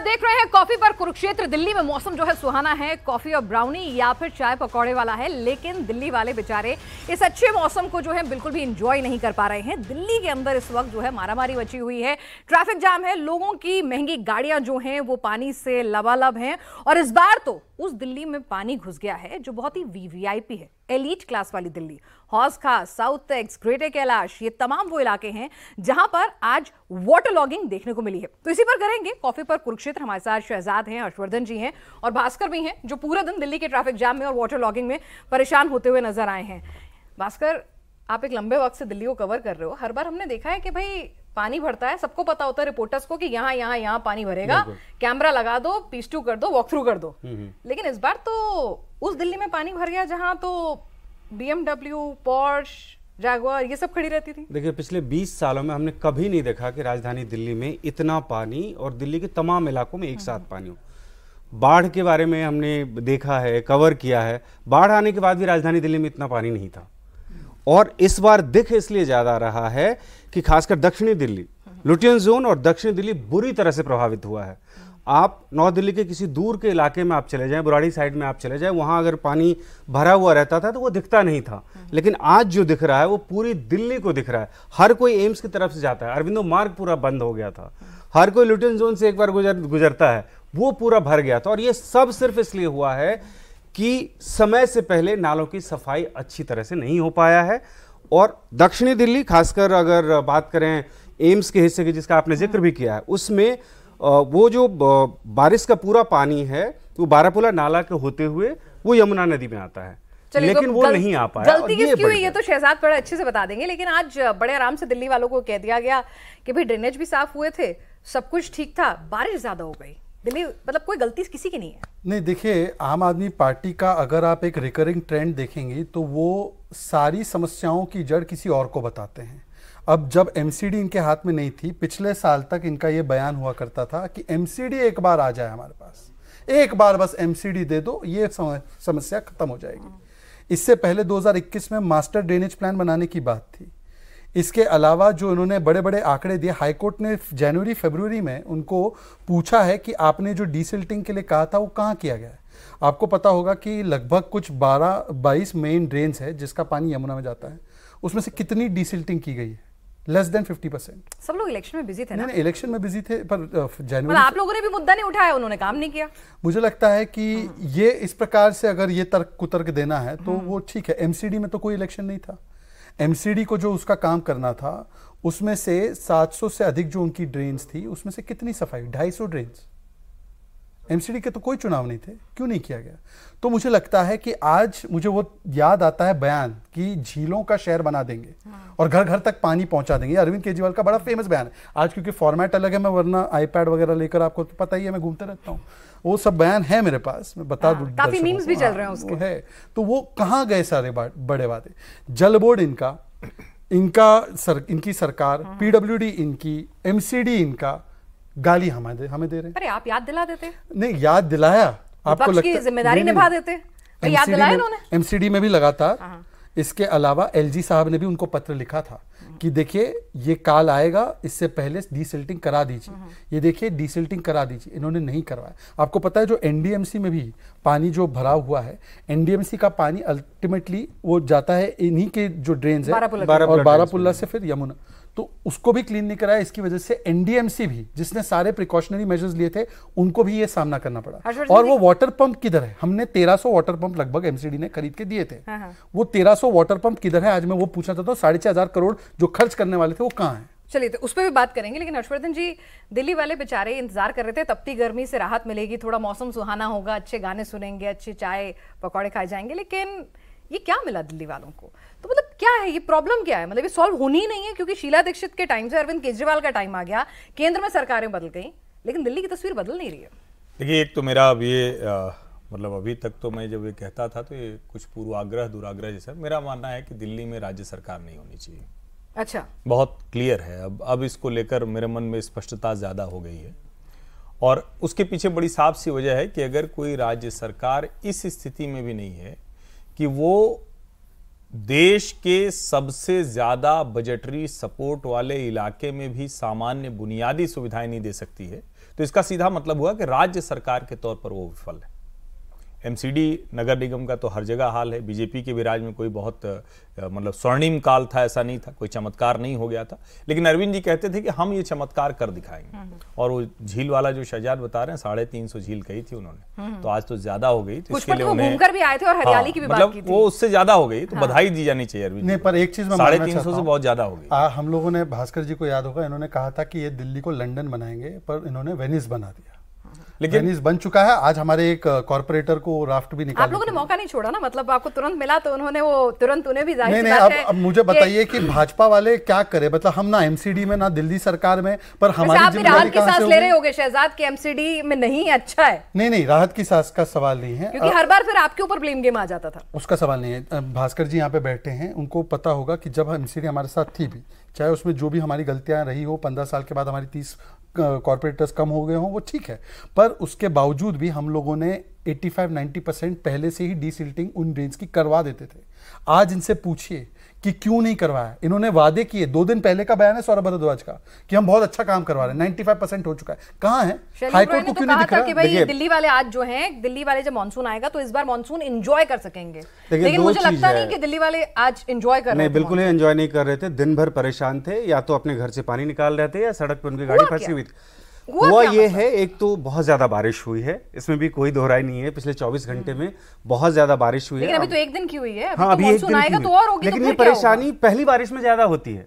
आप देख रहे हैं कॉफी पर कुरुक्षेत्र। दिल्ली में मौसम जो है सुहाना है, कॉफी और ब्राउनी या फिर चाय पकौड़े वाला है, लेकिन दिल्ली वाले बेचारे इस अच्छे मौसम को जो है बिल्कुल भी एंजॉय नहीं कर पा रहे हैं। दिल्ली के अंदर इस वक्त जो है मारामारी मची हुई है, ट्रैफिक जाम है, लोगों की महंगी गाड़ियां जो हैं वो पानी से लबालब हैं। और इस बार तो उस दिल्ली में पानी घुस गया है जो बहुत ही वीवीआईपी है, एलीट क्लास वाली दिल्ली। हौज खास, साउथ एक्स, ग्रेटर कैलाश, ये तमाम वो इलाके हैं जहां पर आज वाटर लॉगिंग देखने को मिली है। तो इसी पर करेंगे कॉफी पर कुरुक्षेत्र। हमारे साथ शहजाद हैं, हर्षवर्धन जी हैं और भास्कर भी हैं, जो पूरे दिन दिल्ली के ट्रैफिक जाम में और वाटर लॉगिंग में परेशान होते हुए नजर आए हैं। भास्कर, आप एक लंबे वक्त से दिल्ली को कवर कर रहे हो। हर बार हमने देखा है कि भाई पानी भरता है, सबको पता होता है रिपोर्टर्स को कि यहाँ यहाँ यहाँ पानी भरेगा, कैमरा लगा दो, पीस टू कर दो, वॉक थ्रू कर दो। लेकिन इस बार तो उस दिल्ली में पानी भर गया जहां तो BMW, पॉर्श, जैगुआर ये सब खड़ी रहती थी। देखिए, पिछले 20 सालों में हमने कभी नहीं देखा कि राजधानी दिल्ली में इतना पानी और दिल्ली के तमाम इलाकों में एक साथ पानी हो। बाढ़ के बारे में हमने देखा है, कवर किया है, बाढ़ आने के बाद भी राजधानी दिल्ली में इतना पानी नहीं था। और इस बार दिख इसलिए ज्यादा रहा है कि खासकर दक्षिणी दिल्ली, लुटियन जोन और दक्षिणी दिल्ली बुरी तरह से प्रभावित हुआ है। आप नॉर्थ दिल्ली के किसी दूर के इलाके में आप चले जाएं, बुराड़ी साइड में आप चले जाएं, वहां अगर पानी भरा हुआ रहता था तो वो दिखता नहीं था। लेकिन आज जो दिख रहा है वो पूरी दिल्ली को दिख रहा है। हर कोई एम्स की तरफ से जाता है, अरविंदो मार्ग पूरा बंद हो गया था, हर कोई लुटियन जोन से एक बार गुजरता है, वो पूरा भर गया था। और ये सब सिर्फ इसलिए हुआ है कि समय से पहले नालों की सफाई अच्छी तरह से नहीं हो पाया है। और दक्षिणी दिल्ली, खासकर अगर बात करें एम्स के हिस्से की जिसका आपने जिक्र भी किया है, उसमें वो जो बारिश का पूरा पानी है वो बारापुला नाला के होते हुए वो यमुना नदी में आता है, लेकिन तो वो नहीं आ पाया। गलती किसकी हुई ये तो शहजाद बड़े अच्छे से बता देंगे। लेकिन आज बड़े आराम से दिल्ली वालों को कह दिया गया कि भाई ड्रेनेज भी साफ हुए थे, सब कुछ ठीक था, बारिश ज्यादा हो गई। दिल्ली मतलब कोई गलती किसी की नहीं है। नहीं, देखिए, आम आदमी पार्टी का अगर आप एक रिकरिंग ट्रेंड देखेंगे तो वो सारी समस्याओं की जड़ किसी और को बताते हैं। अब जब एमसीडी इनके हाथ में नहीं थी, पिछले साल तक इनका ये बयान हुआ करता था कि एमसीडी एक बार आ जाए हमारे पास, एक बार बस एमसीडी दे दो, ये समस्या खत्म हो जाएगी। इससे पहले 2021 में मास्टर ड्रेनेज प्लान बनाने की बात थी। इसके अलावा जो इन्होंने बड़े बड़े आंकड़े दिए, हाईकोर्ट ने जनवरी फरवरी में उनको पूछा है कि आपने जो डीसिल्टिंग के लिए कहा था वो कहाँ किया गया है। आपको पता होगा कि लगभग कुछ 12-22 मेन ड्रेन्स है जिसका पानी यमुना में जाता है, उसमें से कितनी डीसिल्टिंग की गई है? Less than 50%। सब लोग इलेक्शन में बिजी थे ना? नहीं, इलेक्शन में बिजी थे, पर जनवरी आप लोगों ने भी मुद्दा नहीं उठाया, उन्होंने काम नहीं किया। मुझे लगता है कि ये इस प्रकार से अगर ये तर्क कुतर्क देना है तो वो ठीक है। एमसीडी में तो कोई इलेक्शन नहीं था। एमसीडी को जो उसका काम करना था उसमें से 700 से अधिक जो उनकी ड्रेन्स थी उसमें से कितनी सफाई? 250 ड्रेन्स। एमसीडी के तो कोई चुनाव नहीं थे, क्यों नहीं किया गया? तो मुझे लगता है कि आज मुझे वो याद आता है बयान कि झीलों का शहर बना देंगे और घर घर तक पानी पहुंचा देंगे। अरविंद केजरीवाल का बड़ा फेमस बयान है आज, क्योंकि फॉर्मेट अलग है, मैं वरना आईपैड वगैरह लेकर, आपको तो पता ही है मैं घूमते रहता हूँ, वो सब बयान है मेरे पास, मैं बता दूं। काफी मीम्स भी चल रहे हैं उसके। है तो वो कहाँ गए सारे बड़े वादे? जल बोर्ड इनकी सरकार, पीडब्ल्यूडी इनकी, एमसीडी इनका, गाली हमें दे रहे हैं। अरे आप याद दिला देते। नहीं, याद दिलाया, आपको लगता है जिम्मेदारी निभा देते, याद दिलाया इन्होंने। एमसीडी में भी लगातार। इसके अलावा एलजी साहब ने भी उनको पत्र लिखा था कि देखिए ये काल आएगा, इससे पहले डीसिल्टिंग करा दीजिए, ये देखिए डीसिल्टिंग करा दीजिए। इन्होंने नहीं करवाया। आपको पता है जो एनडीएमसी में भी पानी जो भरा हुआ है, एनडीएमसी का पानी अल्टीमेटली वो जाता है इन्हीं के जो ड्रेन्स है और बारापुल्ला से फिर यमुना, तो उसको भी क्लीन नहीं कराया। इसकी वजह से एनडीएमसी भी, जिसने सारे प्रिकॉशनरी मेजर्स लिए थे, उनको भी ये सामना करना पड़ा। और वो वाटर पंप किधर है? हमने 1300 वाटर पंप लगभग एमसीडी ने खरीद के दिए थे। वो 1300 वाटर पंप किधर है? आज मैं वो पूछना चाहता हूँ। 6,500 करोड़ जो खर्च करने वाले थे वो कहाँ है? चलिए, तो उस पर भी बात करेंगे। लेकिन हर्षवर्धन जी, दिल्ली वाले बेचारे इंतजार कर रहे थे तपती गर्मी से राहत मिलेगी, थोड़ा मौसम सुहाना होगा, अच्छे गाने सुनेंगे, अच्छी चाय पकौड़े खाए जाएंगे। लेकिन ये क्या मिला दिल्ली वालों को? तो मतलब क्या है ये प्रॉब्लम, क्या है? मतलब ये सॉल्व होनी ही नहीं है, क्योंकि शीला दीक्षित के टाइम से अरविंद केजरीवाल का टाइम आ गया, केंद्र में सरकारें बदल गई, लेकिन दिल्ली की तस्वीर बदल नहीं रही है। देखिए, एक तो मेरा अब ये मतलब अभी तक तो मैं जब ये कहता था तो ये कुछ पूर्वाग्रह दुराग्रह जैसा, मेरा मानना है कि दिल्ली में राज्य सरकार नहीं होनी चाहिए। अच्छा, बहुत क्लियर है। अब इसको लेकर मेरे मन में स्पष्टता ज्यादा हो गई है और उसके पीछे बड़ी साफ सी वजह है कि अगर कोई राज्य सरकार इस स्थिति में भी नहीं है कि वो देश के सबसे ज्यादा बजटरी सपोर्ट वाले इलाके में भी सामान्य बुनियादी सुविधाएं नहीं दे सकती है, तो इसका सीधा मतलब हुआ कि राज्य सरकार के तौर पर वो विफल है। एमसीडी नगर निगम का तो हर जगह हाल है। बीजेपी के भी राज में कोई बहुत मतलब स्वर्णिम काल था, ऐसा नहीं था, कोई चमत्कार नहीं हो गया था। लेकिन अरविंद जी कहते थे कि हम ये चमत्कार कर दिखाएंगे। और वो झील वाला जो शहजाद बता रहे हैं, 350 झील कही थी उन्होंने, तो आज तो ज्यादा हो गई। तो इसके लिए उन्हें घूमकर भी आए थे और हरियाली की भी बात की थी। वो उससे ज्यादा हो गई, तो बधाई दी जानी चाहिए अरविंद। नहीं, पर एक चीज 350 से बहुत ज्यादा हो गई। हम लोगों ने, भास्कर जी को याद होगा, इन्होंने कहा था कि ये दिल्ली को लंदन बनाएंगे, पर इन्होंने वेनिस बना दिया। लेकिन वेनिस बन चुका है। आज हमारे एक कॉर्पोरेटर को राफ्ट भी निकाल, आप लोगों ने मौका नहीं छोड़ा ना, मतलब आपको तुरंत मिला तो उन्होंने वो तुरंत उन्हें भी जाहिर नहीं, अब मुझे बताइए कि भाजपा वाले क्या करे। मतलब हम ना एमसीडी में ना दिल्ली सरकार में, पर हमारी जिम्मेदारी कहां से ले रहे होगे शहजाद के एमसीडी में नहीं अच्छा है। नहीं, राहत की सांस का सवाल नहीं है, क्योंकि हर बार फिर आपके ऊपर ब्लेम गेम आ जाता था। उसका सवाल नहीं है। भास्कर जी यहाँ पे बैठे हैं, उनको पता होगा कि जब एमसीडी हमारे साथ थी भी, चाहे उसमें जो भी हमारी गलतियां रही हो, 15 साल के बाद हमारी 30 कॉर्पोरेटर्स कम हो गए हों, वो ठीक है, पर उसके बावजूद भी हम लोगों ने 85-90% पहले से ही डीसिल्टिंग उन ड्रेन्स की करवा देते थे। आज इनसे पूछिए कि क्यों नहीं करवाया। इन्होंने वादे किए, 2 दिन पहले का बयान है सौरभ भारद्वाज का कि हम बहुत अच्छा काम करवा रहे हैं, 95% हो चुका है। कहाँ है हाईकोर्ट को, क्यों नहीं दिख रहा? कि भाई दिल्ली वाले आज जो हैं, दिल्ली वाले जब मानसून आएगा तो इस बार मानसून एंजॉय कर सकेंगे, लेकिन मुझे लगता नहीं कि दिल्ली वाले आज एंजॉय कर रहे थे। बिल्कुल एंजॉय नहीं कर रहे थे। दिन भर परेशान थे, या तो अपने घर से पानी निकाल रहे थे या सड़क पर उनकी गाड़ी फंसी हुई थी। हुआ ये है, एक तो बहुत ज्यादा बारिश हुई है, इसमें भी कोई दोहराई नहीं है। पिछले 24 घंटे में बहुत ज्यादा बारिश हुई है। अभी तो एक दिन की हुई है, हाँ, अभी एक दिन आएगा तो और होगी। लेकिन ये परेशानी पहली बारिश में ज्यादा होती है।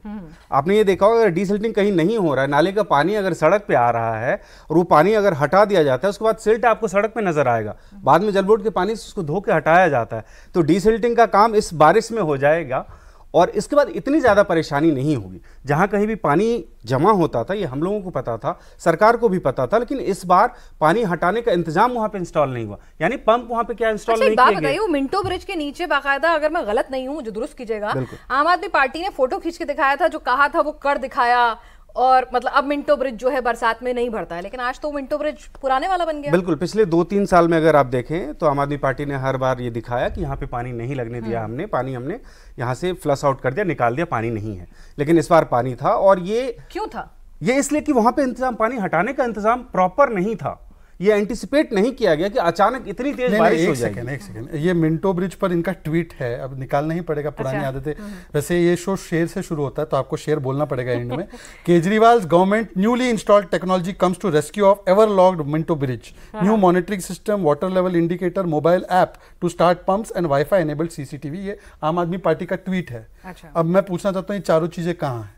आपने ये देखा होगा, अगर डीसिल्टिंग कहीं नहीं हो रहा है, नाले का पानी अगर सड़क पे आ रहा है और वो पानी अगर हटा दिया जाता है, उसके बाद सिल्ट आपको सड़क पे नजर आएगा, बाद में जल बोर्ड के पानी से उसको धो के हटाया जाता है। तो डीसिल्टिंग का काम इस बारिश में हो जाएगा और इसके बाद इतनी ज़्यादा परेशानी नहीं होगी। जहाँ कहीं भी पानी जमा होता था, ये हम लोगों को पता था, सरकार को भी पता था, लेकिन इस बार पानी हटाने का इंतजाम वहाँ पे इंस्टॉल नहीं हुआ। यानी पंप वहाँ पे क्या इंस्टॉल नहीं किए गए। बताइए, मिंटो ब्रिज के नीचे बाकायदा, अगर मैं गलत नहीं हूँ मुझे दुरुस्त कीजिएगा, आम आदमी पार्टी ने फोटो खींच के दिखाया था, जो कहा था वो कर दिखाया। और मतलब अब मिंटो ब्रिज जो है बरसात में नहीं भरता है, लेकिन आज तो मिंटो ब्रिज पुराने वाला बन गया। बिल्कुल, पिछले 2-3 साल में अगर आप देखें तो आम आदमी पार्टी ने हर बार ये दिखाया कि यहाँ पे पानी नहीं लगने दिया, हमने पानी हमने यहाँ से फ्लश आउट कर दिया, निकाल दिया, पानी नहीं है। लेकिन इस बार पानी था। और ये क्यों था? ये इसलिए कि वहां पे इंतजाम, पानी हटाने का इंतजाम प्रॉपर नहीं था। ये एंटिसिपेट नहीं किया गया कि अचानक इतनी तेज बारिश हो जाएगी। एक सेकंड, ये मिंटो ब्रिज पर इनका ट्वीट है, अब निकालना ही पड़ेगा, पुरानी आदतें। वैसे ये शो शेर से शुरू होता है, तो आपको शेर बोलना पड़ेगा एंड में। Kejriwal government newly installed technology comes to rescue of ever logged Minto Bridge, new monitoring system, water level indicator, mobile app to start pumps and wifi enabled CCTV. ये आम आदमी पार्टी का ट्वीट है। अब मैं पूछना चाहता हूँ, ये चारों चीजें कहाँ हैं?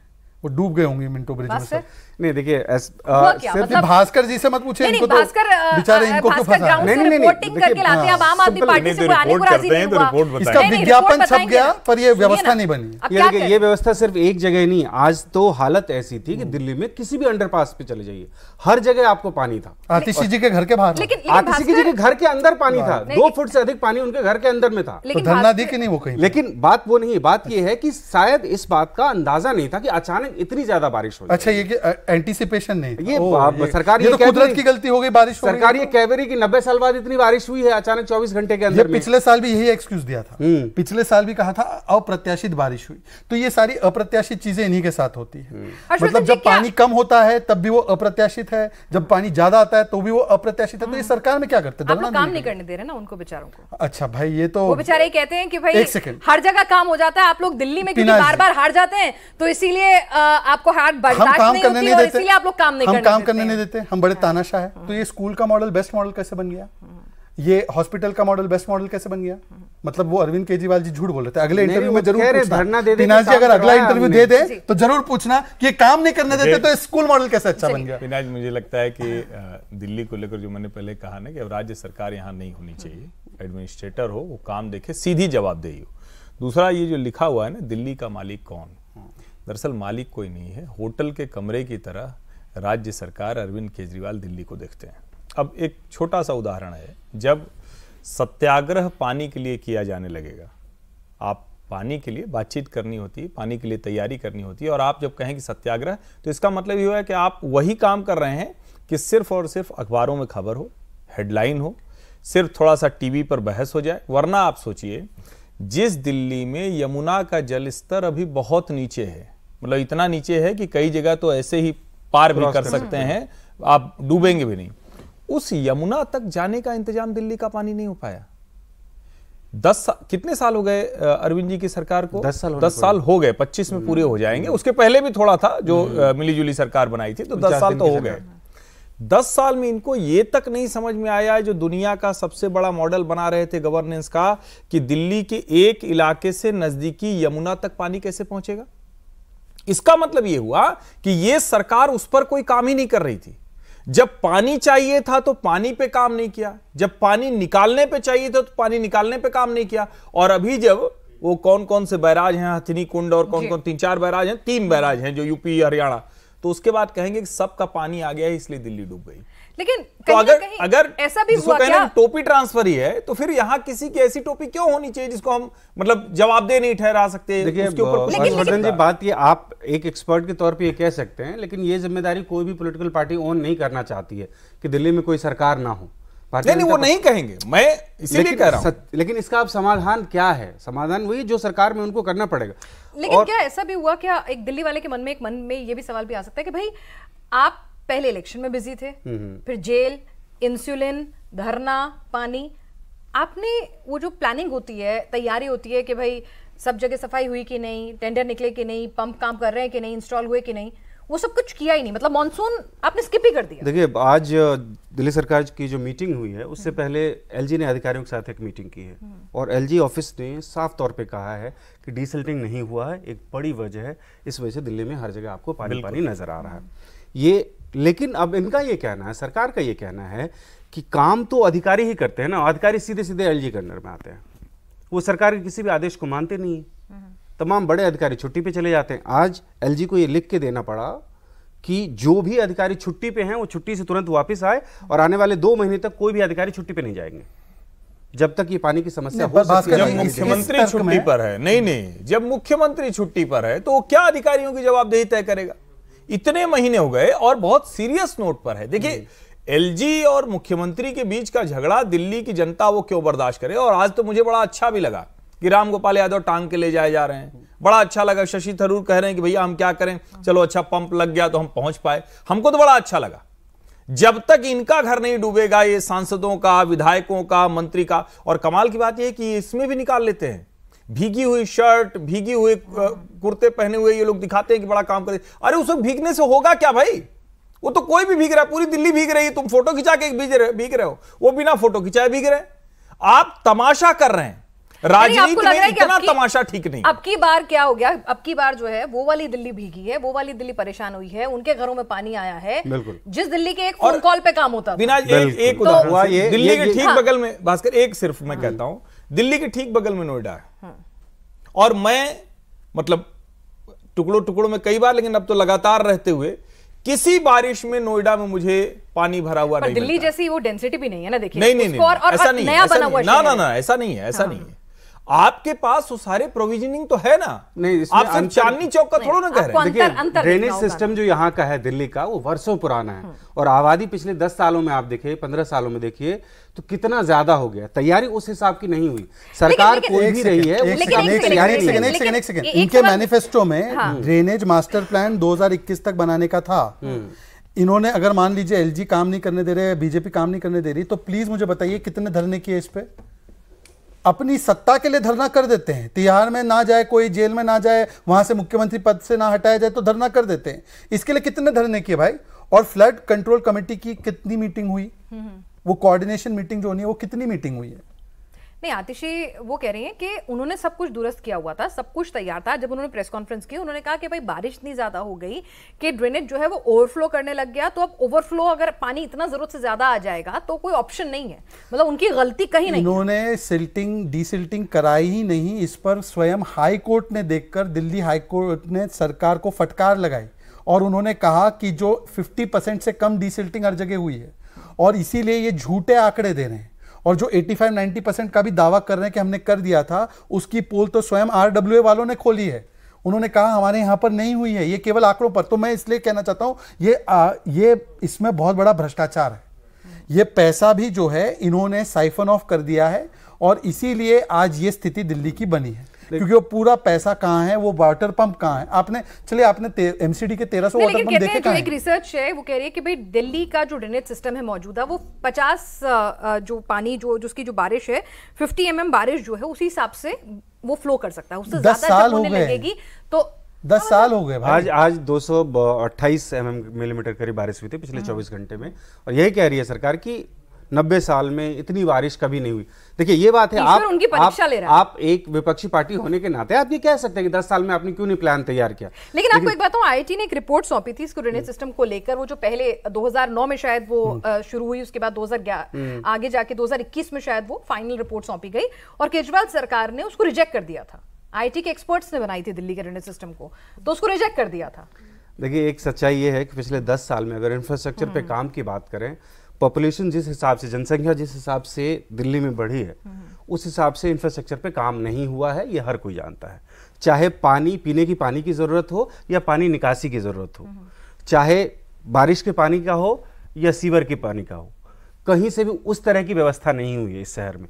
वो डूब गए होंगे मिंटो ब्रिज में सब। नहीं, देखिए सिर्फ मतलब भास्कर जी से मत पूछे, इनको तो बेचारे इनको क्यों फंसा? नहीं, रिपोर्टिंग करके लाते हैं। अब आम आदमी पार्टी से कोई आने को राजी नहीं हुआ। इसका विज्ञापन छप गया, पर ये व्यवस्था नहीं बनी। ये देखिए, ये व्यवस्था सिर्फ एक जगह नहीं, आज तो हालत ऐसी थी कि दिल्ली में किसी भी अंडरपास पे चले जाइए, हर जगह आपको पानी था। आतिशी जी के घर के बाहर, आतिशी जी के घर के अंदर पानी था, 2 फुट से अधिक पानी उनके घर के अंदर में था। तो धरना दी कि नहीं वो कहीं? लेकिन बात वो नहीं, बात ये है कि शायद इस बात का अंदाजा नहीं था कि अचानक इतनी ज्यादा बारिश हो। अच्छा, ये एंटीसिपेशन नहीं, ये सरकार, ये तो कुदरत की गलती हो गई, बारिश हो गई। सरकार ये कह रही कि 90 साल बाद इतनी बारिश हुई है अचानक 24 घंटे के अंदर। पिछले साल भी यही एक्सक्यूज दिया था, पिछले साल भी कहा था अप्रत्याशित बारिश हुई। तो ये सारी अप्रत्याशित चीजें इन्हीं के साथ होती है। मतलब जब पानी कम होता है तब भी वो अप्रत्याशित है, जब पानी ज्यादा आता है तो भी वो अप्रत्याशित है। तो ये सरकार में क्या करते हैं? काम नहीं करने दे रहे ना उनको बेचारों को। अच्छा भाई, ये तो वो बेचारे कहते हैं कि भाई हर जगह काम हो जाता है, आप लोग दिल्ली में क्योंकि बार बार हार जाते हैं, तो इसीलिए आपको हार बर्दाश्त नहीं होती और इसीलिए आप लोग काम नहीं देते। हम बड़े तानाशाह हैं। तो ये स्कूल का मॉडल बेस्ट मॉडल कैसे बन गया? ये हॉस्पिटल का मॉडल बेस्ट मॉडल कैसे बन गया? मतलब वो अरविंद केजरीवाल जी झूठ बोल रहे थे। अगले इंटरव्यू में जरूर पूछना, पिनाज जी अगर अगला इंटरव्यू दे दे तो जरूर पूछना कि ये काम नहीं करने देते, तो स्कूल मॉडल कैसे अच्छा बन गया? पिनाज, मुझे लगता है कि दिल्ली को लेकर जो मैंने पहले कहा ना कि अब राज्य सरकार यहाँ नहीं होनी चाहिए, एडमिनिस्ट्रेटर हो, वो काम देखे, सीधी जवाबदेही हो। दूसरा, ये जो लिखा हुआ है ना, दिल्ली का मालिक कौन, दरअसल मालिक कोई नहीं है। होटल के कमरे की तरह राज्य सरकार, अरविंद केजरीवाल दिल्ली को देखते हैं। अब एक छोटा सा उदाहरण है, जब सत्याग्रह पानी के लिए किया जाने लगेगा, आप पानी के लिए बातचीत करनी होती है, पानी के लिए तैयारी करनी होती है, और आप जब कहें कि सत्याग्रह, तो इसका मतलब ये है कि आप वही काम कर रहे हैं कि सिर्फ और सिर्फ अखबारों में खबर हो, हेडलाइन हो, सिर्फ थोड़ा सा टीवी पर बहस हो जाए। वरना आप सोचिए, जिस दिल्ली में यमुना का जल स्तर अभी बहुत नीचे है, मतलब इतना नीचे है कि कई जगह तो ऐसे ही पार भी कर सकते हैं, आप डूबेंगे भी नहीं। उस यमुना तक जाने का इंतजाम दिल्ली का पानी नहीं हो पाया। 10 कितने साल हो गए अरविंद जी की सरकार को? 10 साल हो गए, 25 में पूरे हो जाएंगे। उसके पहले भी थोड़ा था जो मिलीजुली सरकार बनाई थी, तो 10 साल तो हो गए। 10 साल में इनको ये तक नहीं समझ में आया, जो दुनिया का सबसे बड़ा मॉडल बना रहे थे गवर्नेंस का, कि दिल्ली के एक इलाके से नजदीकी यमुना तक पानी कैसे पहुंचेगा। इसका मतलब यह हुआ कि यह सरकार उस पर कोई काम ही नहीं कर रही थी। जब पानी चाहिए था तो पानी पे काम नहीं किया, जब पानी निकालने पे चाहिए था तो पानी निकालने पे काम नहीं किया। और अभी जब वो कौन कौन से बैराज हैं, हथिनी कुंड और कौन कौन 3-4 बैराज हैं, 3 बैराज हैं जो यूपी हरियाणा, तो उसके बाद कहेंगे कि सबका पानी आ गया है इसलिए दिल्ली डूब गई। लेकिन तो अगर ऐसा भी हुआ क्या? टोपी ट्रांसफर ही है तो फिर यहां किसी की ऐसी टोपी क्यों होनी चाहिए जिसको हम मतलब जवाबदेह नहीं ठहरा सकते? देखिए हर्षवर्धन जी, बात ये आप एक एक्सपर्ट के तौर पे ये कह सकते हैं, लेकिन ये जिम्मेदारी कोई भी पॉलिटिकल पार्टी ओन नहीं करना चाहती है कि दिल्ली में कोई सरकार ना हो। नहीं, वो नहीं कहेंगे, मैं इसीलिए कह रहा हूं। लेकिन इसका अब समाधान क्या है? समाधान वही जो सरकार में उनको करना पड़ेगा। लेकिन क्या ऐसा भी हुआ, क्या एक दिल्ली वाले के मन में ये भी सवाल भी आ सकता है कि भाई आप पहले इलेक्शन में बिजी थे, फिर जेल, इंसुलिन, धरना, पानी, आपने वो जो प्लानिंग होती है, तैयारी होती है कि भाई सब जगह सफाई हुई कि नहीं, टेंडर निकले कि नहीं, पंप काम कर रहे हैं कि नहीं, इंस्टॉल हुए कि नहीं, वो सब कुछ किया ही नहीं। मतलब मॉनसून आपने स्किप ही कर दिया। देखिए आज दिल्ली सरकार की जो मीटिंग हुई है उससे पहले एलजी ने अधिकारियों के साथ एक मीटिंग की है और एलजी ऑफिस ने साफ तौर पे कहा है कि डीसिल्टिंग नहीं हुआ है, एक बड़ी वजह है, इस वजह से दिल्ली में हर जगह आपको पानी पानी नजर आ रहा है ये। लेकिन अब इनका ये कहना है, सरकार का ये कहना है कि काम तो अधिकारी ही करते हैं ना, अधिकारी सीधे सीधे एलजी के अंडर में आते हैं, वो सरकार के किसी भी आदेश को मानते नहीं है। तमाम बड़े अधिकारी छुट्टी पे चले जाते हैं। आज एलजी को ये लिख के देना पड़ा कि जो भी अधिकारी छुट्टी पे हैं वो छुट्टी से तुरंत वापस आए और आने वाले 2 महीने तक कोई भी अधिकारी छुट्टी पे नहीं जाएंगे जब तक ये पानी की समस्या हो सकती है। जब मुख्यमंत्री छुट्टी पर है, नहीं, जब मुख्यमंत्री छुट्टी पर है तो वो क्या अधिकारियों की जवाबदेही तय करेगा? इतने महीने हो गए और बहुत सीरियस नोट पर है। देखिए एलजी और मुख्यमंत्री के बीच का झगड़ा दिल्ली की जनता वो क्यों बर्दाश्त करे। और आज तो मुझे बड़ा अच्छा भी लगा कि राम गोपाल यादव टांग के ले जाए जा रहे हैं, बड़ा अच्छा लगा। शशि थरूर कह रहे हैं कि भैया हम क्या करें, चलो अच्छा पंप लग गया तो हम पहुंच पाए, हमको तो बड़ा अच्छा लगा। जब तक इनका घर नहीं डूबेगा, ये सांसदों का, विधायकों का, मंत्री का। और कमाल की बात यह है कि इसमें भी निकाल लेते हैं, भीगी हुई शर्ट, भीगी हुए कुर्ते पहने हुए ये लोग दिखाते हैं कि बड़ा काम करते। अरे उस भीगने से होगा क्या भाई? वो तो कोई भी भीग रहा है, पूरी दिल्ली भीग रही है, तुम फोटो खिंचा के भीग रहे हो, वो बिना फोटो खिंचाए भीग रहे हैं। आप तमाशा कर रहे हैं, राजनीति में इतना तमाशा ठीक नहीं। अब की बार क्या हो गया, अब की बार जो है वो वाली दिल्ली भीगी है, वो वाली दिल्ली परेशान हुई है, उनके घरों में पानी आया है, जिस दिल्ली के एक फोन कॉल पे काम होता बिना एक उदाहरण, दिल्ली के ठीक बगल में, भास्कर एक सिर्फ मैं कहता हूं, दिल्ली के ठीक बगल में नोएडा है। और मैं मतलब टुकड़ों टुकड़ों में कई बार, लेकिन अब तो लगातार रहते हुए किसी बारिश में नोएडा में मुझे पानी भरा हुआ नहीं दिल्ली जैसी वो डेंसिटी भी नहीं है ना। देखिए नहीं, ऐसा नहीं, नया बना हुआ ना, ऐसा नहीं है, ऐसा नहीं है। आपके पास वो सारे प्रोविजनिंग तो है ना। नहीं, आप सिर्फ चांदनी चौक का थोड़ा ना कह रहे हैं। देखिए ड्रेनेज सिस्टम जो यहाँ का है दिल्ली का, वो वर्षों पुराना है और आबादी पिछले 10 सालों में आप देखिए, 15 सालों में देखिए तो कितना ज्यादा हो गया। तैयारी उस हिसाब की नहीं हुई, सरकार कोई भी रही है। इनके मैनिफेस्टो में ड्रेनेज मास्टर प्लान 2021 तक बनाने का था। इन्होंने अगर मान लीजिए एलजी काम नहीं करने दे रहे, बीजेपी काम नहीं करने दे रही, तो प्लीज मुझे बताइए कितने धरने किए इस पे? अपनी सत्ता के लिए धरना कर देते हैं, तिहाड़ में ना जाए कोई, जेल में ना जाए, वहां से मुख्यमंत्री पद से ना हटाया जाए तो धरना कर देते हैं। इसके लिए कितने धरने किए भाई? और फ्लड कंट्रोल कमेटी की कितनी मीटिंग हुई? वो कोऑर्डिनेशन मीटिंग जो होनी है वो कितनी मीटिंग हुई है? नहीं, आतिशी वो कह रही हैं कि उन्होंने सब कुछ दुरुस्त किया हुआ था, सब कुछ तैयार था। जब उन्होंने प्रेस कॉन्फ्रेंस की, उन्होंने कहा कि भाई बारिश इतनी ज्यादा हो गई कि ड्रेनेज जो है वो ओवरफ्लो करने लग गया, तो अब ओवरफ्लो अगर पानी इतना जरूरत से ज्यादा आ जाएगा तो कोई ऑप्शन नहीं है। मतलब उनकी गलती कहीं नहीं। उन्होंने सिल्टिंग डीसिल्टिंग कराई ही नहीं, इस पर स्वयं हाई कोर्ट ने देखकर, दिल्ली हाई कोर्ट ने सरकार को फटकार लगाई और उन्होंने कहा कि जो 50% से कम डीसिल्टिंग हर जगह हुई है और इसीलिए ये झूठे आंकड़े दे रहे हैं। और जो 85-90% का भी दावा कर रहे हैं कि हमने कर दिया था, उसकी पोल तो स्वयं RWA वालों ने खोली है। उन्होंने कहा हमारे यहां पर नहीं हुई है, ये केवल आंकड़ों पर। तो मैं इसलिए कहना चाहता हूं ये इसमें बहुत बड़ा भ्रष्टाचार है। ये पैसा भी जो है इन्होंने साइफन ऑफ कर दिया है और इसीलिए आज ये स्थिति दिल्ली की बनी है। क्योंकि वो पूरा पैसा कहाँ है, वो वाटर पंप कहाँ है। आपने एमसीडी के 1300 वाटर पंप देखे कहाँ हैं? एक रिसर्च है वो कह रही है कि भाई दिल्ली का जो ड्रेनेज सिस्टम है मौजूदा, वो 50 जो पानी जो उसकी जो बारिश है 50 mm बारिश जो है उसी हिसाब से वो फ्लो कर सकता है। उससे 10 साल जब होने हो गए लगेगी तो 10 साल हो गए भाई। आज 228 मिलीमीटर करीब बारिश हुई थी पिछले 24 घंटे में, और यही कह रही है सरकार कि 90 साल में इतनी बारिश कभी नहीं हुई। देखिए ये बात है, उनकी परीक्षा ले रहा है। आप एक विपक्षी पार्टी होने के नाते आप ये कह सकते हैं कि 10 साल में आपने क्यों नहीं प्लान तैयार किया। लेकिन आपको एक बताऊं, आईआईटी ने एक रिपोर्ट सौंपी थी इसको ड्रेनेज सिस्टम को लेकर, वो जो पहले 2009 में शायद वो शुरू हुई, उसके बाद 2011 आगे जाके 2021 में शायद वो फाइनल रिपोर्ट सौंपी गई और केजरीवाल सरकार ने उसको रिजेक्ट कर दिया था। आईआईटी के एक्सपर्ट्स ने बनाई थी दिल्ली के ड्रेनेज सिस्टम को, तो उसको रिजेक्ट कर दिया था। देखिए एक सच्चाई ये है कि पिछले 10 साल में अगर इंफ्रास्ट्रक्चर पे काम की बात करें, पॉपुलेशन जिस हिसाब से, जनसंख्या जिस हिसाब से दिल्ली में बढ़ी है, उस हिसाब से इंफ्रास्ट्रक्चर पे काम नहीं हुआ है, ये हर कोई जानता है। चाहे पानी पीने की पानी की ज़रूरत हो या पानी निकासी की ज़रूरत हो, चाहे बारिश के पानी का हो या सीवर के पानी का हो, कहीं से भी उस तरह की व्यवस्था नहीं हुई है इस शहर में।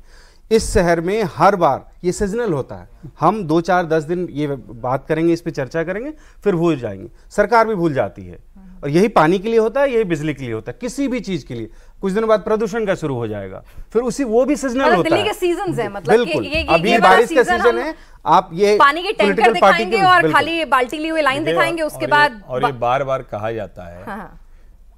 इस शहर में हर बार ये सीजनल होता है, हम 2, 4, 10 दिन ये बात करेंगे, इस पे चर्चा करेंगे, फिर भूल जाएंगे, सरकार भी भूल जाती है। और यही पानी के लिए होता है, यही बिजली के लिए होता है, किसी भी चीज के लिए। कुछ दिनों बाद प्रदूषण का शुरू हो जाएगा, फिर उसी वो भी सीजनल होता दिल्ली है। के सीजन्स है, मतलब बिल्कुल, ये अभी बारिश का सीजन है, आप ये पानी के टैंकर दिखाएंगे और खाली बाल्टी लिए हुए लाइन दिखाएंगे, उसके बाद और ये बार बार कहा जाता है, हाँ।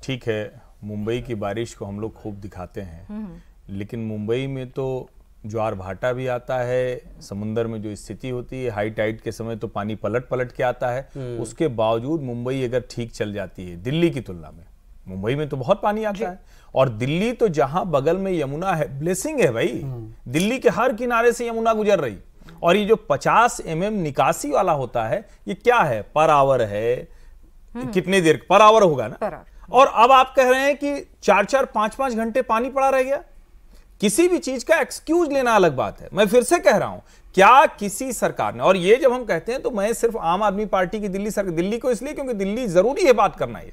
ठीक है मुंबई की बारिश को हम लोग खूब दिखाते हैं, लेकिन मुंबई में तो ज्वार भाटा भी आता है, समुद्र में जो स्थिति होती है हाई टाइड के समय तो पानी पलट पलट के आता है, उसके बावजूद मुंबई अगर ठीक चल जाती है दिल्ली की तुलना में, मुंबई में तो बहुत पानी आता है। और दिल्ली तो जहां बगल में यमुना है, ब्लेसिंग है भाई, दिल्ली के हर किनारे से यमुना गुजर रही। और ये जो 50 mm निकासी वाला होता है, ये क्या है, पर आवर है, कितने देर पर आवर होगा ना। और अब आप कह रहे हैं कि 4-4, 5-5 घंटे पानी पड़ा रह गया। किसी भी चीज का एक्सक्यूज लेना अलग बात है। मैं फिर से कह रहा हूं, क्या किसी सरकार ने, और ये जब हम कहते हैं तो मैं सिर्फ आम आदमी पार्टी की दिल्ली को इसलिए क्योंकि दिल्ली जरूरी है बात करना है,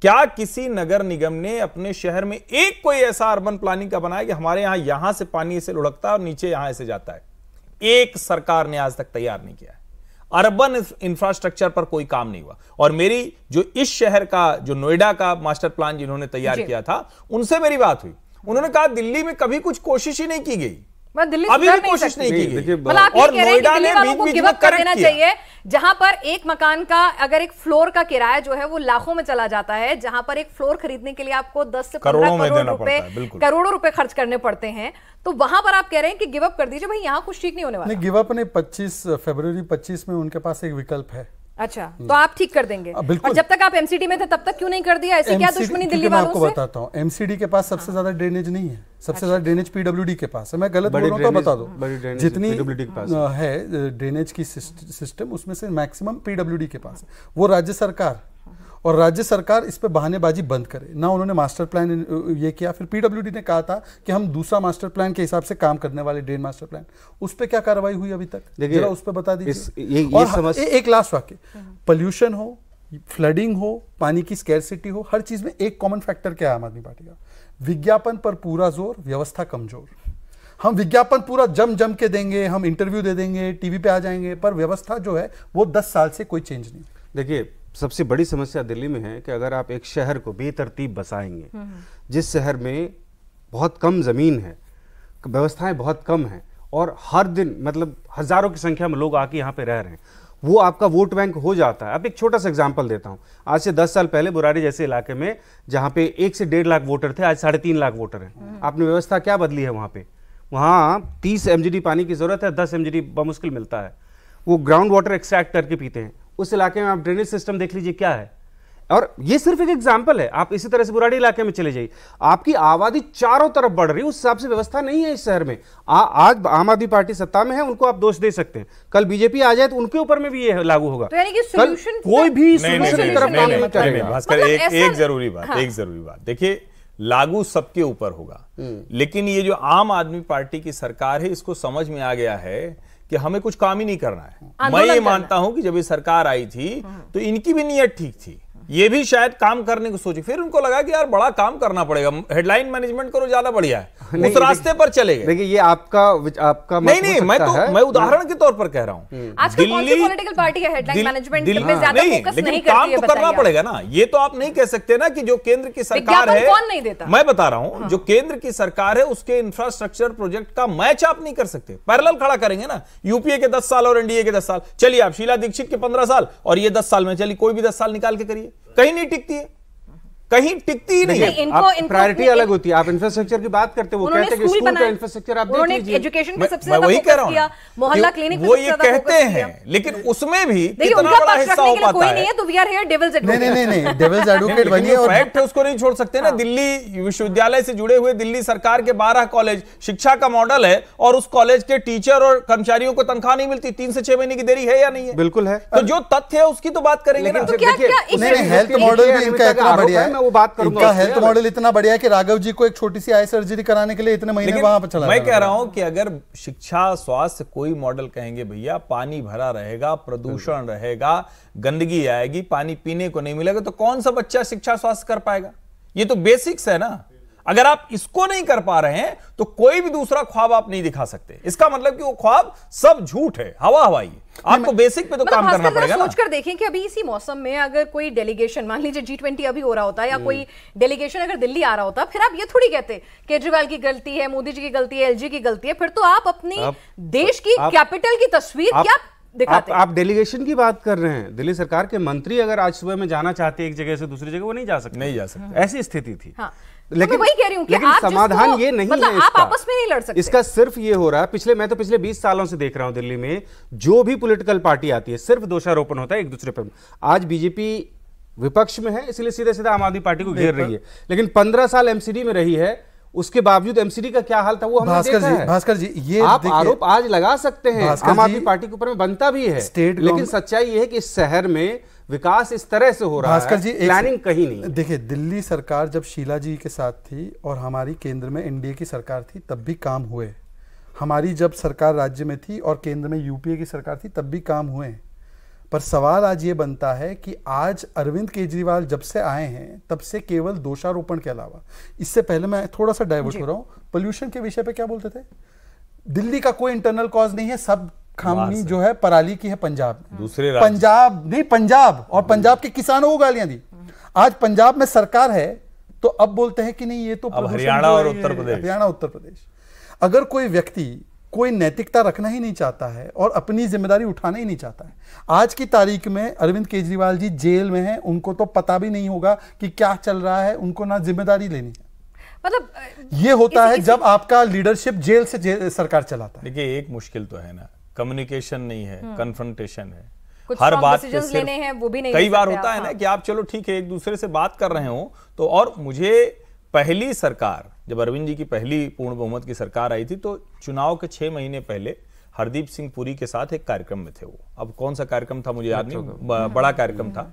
क्या किसी नगर निगम ने अपने शहर में एक कोई ऐसा अर्बन प्लानिंग का बनाया कि हमारे यहां से पानी ऐसे लुढ़कता है और नीचे यहां ऐसे जाता है? एक सरकार ने आज तक तैयार नहीं किया है। अर्बन इंफ्रास्ट्रक्चर पर कोई काम नहीं हुआ। और मेरी जो इस शहर का, जो नोएडा का मास्टर प्लान जिन्होंने तैयार किया था, उनसे मेरी बात हुई, उन्होंने कहा दिल्ली में कभी कुछ कोशिश ही नहीं की गई, अभी भी कोशिश नहीं की गई। और नोएडा ने बीच में कर देना चाहिए, जहां पर एक मकान का अगर एक फ्लोर का किराया जो है वो लाखों में चला जाता है, जहां पर एक फ्लोर खरीदने के लिए आपको 10 से 15 करोड़ों रुपए खर्च करने पड़ते हैं, तो वहां पर आप कह रहे हैं कि गिव अप कर दीजिए भाई, यहां कुछ ठीक नहीं होने वाला। नहीं, गिव अप नहीं, 25 फरवरी 25 में उनके पास एक विकल्प है। अच्छा, तो आप ठीक कर देंगे। और जब तक आप एमसीडी में थे तब तक क्यों नहीं कर दिया? ऐसी क्या दुश्मनी दिल्ली वालों से? मैं आपको बताता हूं, एमसीडी के पास सबसे ज्यादा ड्रेनेज नहीं है, सबसे ज्यादा ड्रेनेज पीडब्ल्यूडी के पास है। मैं गलत बोल रहा हूं तो बता दो, जितनी है ड्रेनेज की सिस्टम उसमें से मैक्सिमम पीडब्ल्यूडी के पास है। वो राज्य सरकार, और राज्य सरकार इस पे बहानेबाजी बंद करे ना। उन्होंने मास्टर प्लान ये किया, फिर पीडब्ल्यूडी ने कहा था कि हम दूसरा मास्टर प्लान के हिसाब से काम करने वाले, ड्रेन मास्टर प्लान, उस पे क्या कार्रवाई हुई अभी तक, जरा उस पे बता दीजिए। और एक लास्ट वाक्य, पोल्यूशन हो, फ्लडिंग हो, पानी की स्कैरसिटी हो, हर चीज में एक कॉमन फैक्टर क्या है आम आदमी पार्टी का? विज्ञापन पर पूरा जोर, व्यवस्था कमजोर। हम विज्ञापन पूरा जम के देंगे, हम इंटरव्यू दे देंगे, टीवी पे आ जाएंगे, पर व्यवस्था जो है वो 10 साल से कोई चेंज नहीं। देखिए सबसे बड़ी समस्या दिल्ली में है कि अगर आप एक शहर को बेतरतीब बसाएंगे, जिस शहर में बहुत कम जमीन है, व्यवस्थाएं बहुत कम हैं, और हर दिन मतलब हजारों की संख्या में लोग आके यहाँ पे रह रहे हैं, वो आपका वोट बैंक हो जाता है। अब एक छोटा सा एग्जांपल देता हूँ, आज से 10 साल पहले बुराड़ी जैसे इलाके में जहाँ पे 1 से 1.5 लाख वोटर थे, आज 3.5 लाख वोटर हैं। आपने व्यवस्था क्या बदली है वहाँ पे? वहाँ 30 mgd पानी की जरूरत है, 10 mgd बमुश्किल मिलता है, वो ग्राउंड वाटर एक्सट्रैक्ट करके पीते हैं। उस इलाके में आप ड्रेनेज सिस्टम देख लीजिए क्या है। और ये सिर्फ एक एग्जाम्पल है, आप इसी तरह से बुराड़ी इलाके में चले जाइए, आपकी आबादी चारों तरफ बढ़ रही है, उस हिसाब से व्यवस्था नहीं है इस शहर में। आज आम आदमी पार्टी सत्ता में है, उनको आप दोष दे सकते हैं, कल बीजेपी आ जाए तो उनके ऊपर में भी ये लागू होगा। तो यानी कि सॉल्यूशन कोई भी सॉल्यूशन की तरफ काम नहीं करेगा। भास्कर, एक जरूरी बात, देखिए लागू सबके ऊपर होगा, लेकिन ये जो आम आदमी पार्टी की सरकार है, इसको समझ में आ गया है कि हमें कुछ काम ही नहीं करना है। मैं ये मानता हूं कि जब ये सरकार आई थी तो इनकी भी नीयत ठीक थी, ये भी शायद काम करने को सोचे, फिर उनको लगा कि यार बड़ा काम करना पड़ेगा, हेडलाइन मैनेजमेंट करो ज्यादा बढ़िया है, उस रास्ते पर चले गए। देखिए ये आपका नहीं, मैं उदाहरण के तौर पर कह रहा हूं। आजकल कौन सी पॉलिटिकल पार्टी है हेडलाइन मैनेजमेंट में ज्यादा फोकस नहीं करती काम है? तो करना पड़ेगा ना, ये तो आप नहीं कह सकते ना कि जो केंद्र की सरकार है, कौन नहीं देता? मैं बता रहा हूं, जो केंद्र की सरकार है उसके इंफ्रास्ट्रक्चर प्रोजेक्ट का मैच आप नहीं कर सकते, पैरेलल खड़ा करेंगे ना। यूपीए के 10 साल और एनडीए के 10 साल, चलिए आप शीला दीक्षित के 15 साल और ये 10 साल में, चलिए कोई भी 10 साल निकाल के करिए, कहीं नहीं टिकती है, कहीं टिकती ही नहीं है। प्रायोरिटी अलग होती है। आप इंफ्रास्ट्रक्चर की बात करते हो, वो कहते हैं कि स्कूल का इंफ्रास्ट्रक्चर आप देख लीजिए, एजुकेशन पे सबसे ज्यादा फोकस किया, मोहल्ला क्लिनिक वो ये कहते हैं, लेकिन उसमें भी कितना बड़ा हिस्सा हो पाता है। नहीं, तो we are here devil's advocate. नहीं, डेविल्स एडवोकेट बनिए। और फैक्ट है, उसको नहीं छोड़ सकते ना। दिल्ली विश्वविद्यालय से जुड़े हुए दिल्ली सरकार के 12 कॉलेज शिक्षा का मॉडल है, और उस कॉलेज के टीचर और कर्मचारियों को तनख्वाह नहीं मिलती, 3 से 6 महीने की देरी है या नहीं है? बिल्कुल है। तो जो तथ्य है उसकी तो बात करेंगे ना। हेल्थ मॉडल भी इनका इतना बढ़िया है, मैं वो बात करूंगा। हेल्थ मॉडल इतना बढ़िया है कि राघव जी को एक छोटी सी आई सर्जरी कराने के लिए इतने महीने वहां पर चला। मैं कह रहा हूं कि अगर शिक्षा स्वास्थ्य कोई मॉडल कहेंगे, भैया पानी भरा रहेगा, प्रदूषण रहेगा, गंदगी आएगी, पानी पीने को नहीं मिलेगा, तो कौन सा बच्चा शिक्षा स्वास्थ्य कर पाएगा? ये तो बेसिक्स है ना। अगर आप इसको नहीं कर पा रहे हैं तो कोई भी दूसरा ख्वाब आप नहीं दिखा सकते। इसका मतलब कि वो ख्वाब सब झूठ है, हवा हवाई। आपको बेसिक पे तो काम करना पड़ेगा ना। सोचकर देखें कि अभी इसी मौसम में अगर कोई डेलीगेशन, मान लीजिए G20 अभी हो रहा होता है, या कोई डेलीगेशन अगर दिल्ली आ रहा होता, फिर आप ये थोड़ी कहते केजरीवाल की गलती है, मोदी जी की गलती है, LG की गलती है, फिर तो आप अपनी देश की कैपिटल की तस्वीर क्या दिखाते? आप डेलीगेशन की बात कर रहे हैं। दिल्ली सरकार के मंत्री अगर आज सुबह में जाना चाहते एक जगह से दूसरी जगह, वो नहीं जा सकते। ऐसी स्थिति थी। लेकिन वही कह रही हूं कि लेकिन समाधान ये नहीं मतलब है, आप आपस में नहीं लड़ सकते। इसका सिर्फ ये हो रहा है, मैं तो पिछले 20 सालों से देख रहा हूं दिल्ली में जो भी पॉलिटिकल पार्टी आती है सिर्फ दोषारोपण होता है एक दूसरे पर। आज बीजेपी विपक्ष में है, इसलिए सीधे सीधा आम आदमी पार्टी को घेर रही है, लेकिन 15 साल एमसीडी में रही है, उसके बावजूद एमसीडी का क्या हाल था वो हमने देखा है। भास्कर जी, ये आप आरोप आज लगा सकते हैं, आम आदमी पार्टी के ऊपर में बनता भी है, लेकिन सच्चाई ये है कि इस शहर में विकास इस तरह से हो रहा है, भास्कर जी, प्लानिंग कहीं नहीं। देखिए, दिल्ली सरकार जब शीला जी के साथ थी और हमारी केंद्र में एनडीए की सरकार थी, तब भी काम हुए। हमारी जब सरकार राज्य में थी और केंद्र में यूपीए की सरकार थी, तब भी काम हुए। पर सवाल आज ये बनता है कि आज अरविंद केजरीवाल जब से आए हैं तब से केवल दोषारोपण के अलावा, इससे पहले मैं थोड़ा सा डाइवर्ट हो रहा हूं, पोल्यूशन के विषय पे क्या बोलते थे? दिल्ली का कोई इंटरनल कॉज नहीं है, सब खामी जो है पराली की है पंजाब में। दूसरे पंजाब और पंजाब के किसानों को गालियां दी। आज पंजाब में सरकार है तो अब बोलते हैं कि नहीं ये तो हरियाणा और उत्तर प्रदेश। अगर कोई व्यक्ति कोई नैतिकता रखना ही नहीं चाहता है और अपनी जिम्मेदारी उठाना ही नहीं चाहता है, आज की तारीख में अरविंद केजरीवाल जी जेल में हैं, उनको तो पता भी नहीं होगा कि क्या चल रहा है, उनको ना जिम्मेदारी लेनी है। मतलब ये होता है जब आपका लीडरशिप जेल से सरकार चलाता है। देखिए, एक मुश्किल तो है ना, कम्युनिकेशन नहीं है, कन्फ्रंटेशन है, कुछ हर बात पे लेने हैं वो भी नहीं। कई बार होता है ना कि आप चलो ठीक है एक दूसरे से बात कर रहे हो तो, और मुझे पहली सरकार जब अरविंद जी की पहली पूर्ण बहुमत की सरकार आई थी तो चुनाव के 6 महीने पहले हरदीप सिंह पुरी के साथ एक कार्यक्रम में थे वो, अब कौन सा कार्यक्रम था मुझे याद नहीं, बड़ा कार्यक्रम था।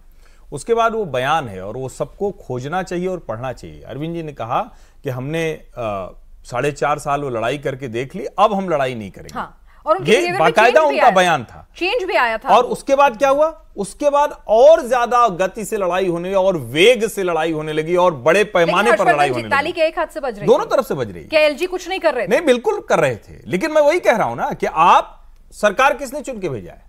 उसके बाद वो बयान है और वो सबको खोजना चाहिए और पढ़ना चाहिए। अरविंद जी ने कहा कि हमने 4.5 साल वो लड़ाई करके देख ली, अब हम लड़ाई नहीं करेंगे। और ये बाकायदा उनका बयान था, चेंज भी आया था। और उसके बाद क्या हुआ? उसके बाद और ज्यादा गति से लड़ाई होने और वेग से लड़ाई होने लगी और बड़े पैमाने पर लड़ाई होने लगी। ताली के एक हाथ से बज रही, दोनों तरफ से बज रही। क्या एलजी कुछ नहीं कर रहे थे? नहीं, बिल्कुल कर रहे थे, लेकिन मैं वही कह रहा हूं ना कि आप सरकार किसने चुन के भेजा है,